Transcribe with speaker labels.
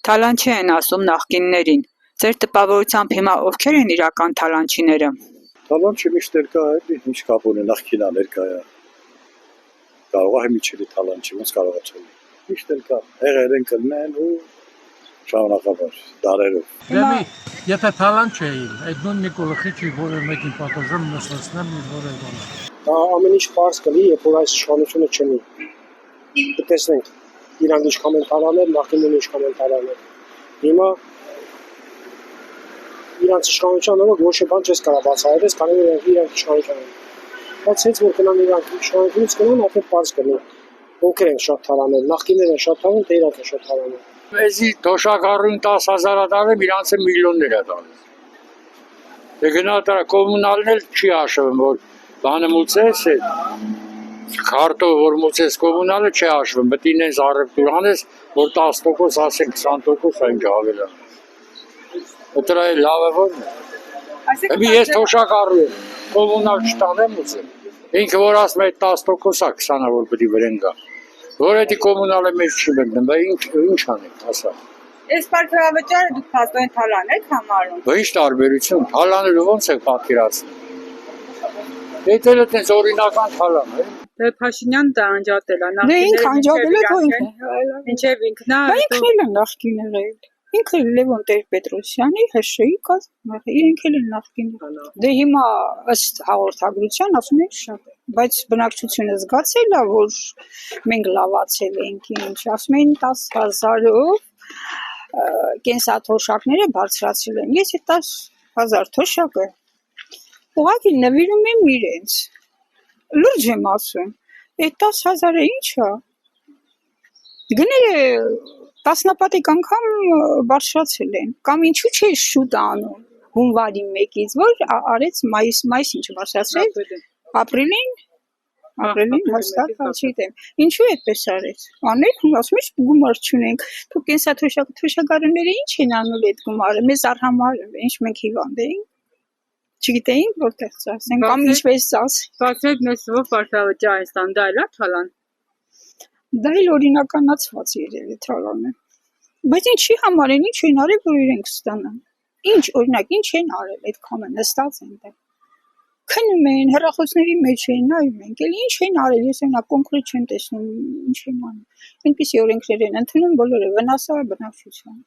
Speaker 1: Թալանչի են ասում նախկիններին։ Ձեր տպավորությամբ հիմա ովքեր են իրական թալանչիները։
Speaker 2: Թալանչը միշտ էլ կա, ինչ կապ ունի նախկինա ներկայա։ Կարող է միջելի թալանչի, ոնց կարող է չլինի։ Միշտ էլ կա, եղել են կլինեն ու շարունակաբար դարերով։
Speaker 3: Դեմի, եթե թալանչ էին, այդ նույն գլխի չի որը մեկին պատժեմ նստացնեմ իր որը բան։
Speaker 4: Դա ամեն ինչ պարզ կլի, երբ որ այս իշխանությունը չնի։ Կտեսնենք իրանք ինչքան են թալանել, նախկինները ինչքան են թալանել։ Հիմա իրանք իշխանության օրոք ոչ մի բան չես կարող բացահայտել, քանի որ իրանք իշխանության են։ Բայց հենց որ կնան իրանք իշխանությունից կնան, ապա պարզ կլինի։ Ովքեր են շատ թալանել, նախկինները են շատ թալանել, թե իրանք են շատ թալանել։
Speaker 5: Էսի թոշակառուն 10,000 դարը իրանցը միլիոններ է տալիս։ Դե գնա դրա կոմունալն էլ չի հաշվում, որ բանը մուծես է, քարտով որ մուծես կոմունալը չի հաշվում, պետք է ինձ առևտուր անես, որ 10% ասեն 20% այն գավելա։ Դրա է լավը որն է։ Այսինքն ես թոշակառու եմ, կոմունալ չտանեմ մուծեմ։ Ինքը որ ասում է 10%-ա 20-ը որ պետք է վրեն գա։ Որ էդի կոմունալը մեջ չի մտնում, բա ինչ անենք, ասա։
Speaker 1: Այս պարքավաճառը դուք փաստորեն թալան եք համարում։
Speaker 5: Բա ինչ տարբերություն, թալանելու ոնց է պատկերացնում։ Դա էլ այդպես օրինական թալան է։
Speaker 1: Դե Փաշինյան դա անջատել է,
Speaker 6: Դե ինքը անջատել է, թող
Speaker 1: մինչև ինքնա։
Speaker 6: Բա ինքն էլ է նախկիները էլ։ Ինքը Լևոն Տեր-Պետրոսյանի ՀՇ-ի կազմը, իրենք էլ են նախկիները։ Դե հիմա ըստ հաղորդագրության ասում են շատ է, բայց բնակչությունը զգացել է, որ մենք լավացել ենք, ինչ, ասում են 10,000-ով կենսաթոշակները բարձրացել են։ Ես այդ 10,000 թոշակը ուղղակի նվիրում եմ իրենց։ Լուրջ եմ ասում, այդ 10,000-ը ինչ է։ Գները տասնապատիկ անգամ բարձրացել են, կամ ինչու՞ չէ շուտ անում հունվարի 1-ից, որ արեց մայիս ինչը բարձրացրել, ապրիլին հաստատ չգիտեմ, ինչու այդպես արեց, անել, ասում ես գումար չունենք, թող կենսաթոշակառուները ինչ են անում այդ գումարը, մեզ առհամար, ինչ մենք հիվանդ էինք, չգիտեինք որտեղ ծախսենք, կամ ինչպես ծախսենք։
Speaker 1: Բացեք մեզ ով պարքավաճառ են դա էլ է թալան։
Speaker 6: Դա էլ օրինականացված երևի թալանը։ Բայց ինչի համար են, ինչ են արել, որ իրենք ստանան։ Ինչ, օրինակ, ինչ են արել, այդքան են նստած են դա։ Քնում են, հեռախոսների մեջ են, նայում են, էլ ինչ են արել, ես օրինակ կոնկրետ չեմ տեսնում, ինչ են անում։ Այնպիսի օրենքներ են ընդունում բոլորը, վնաս է բնակչությանը։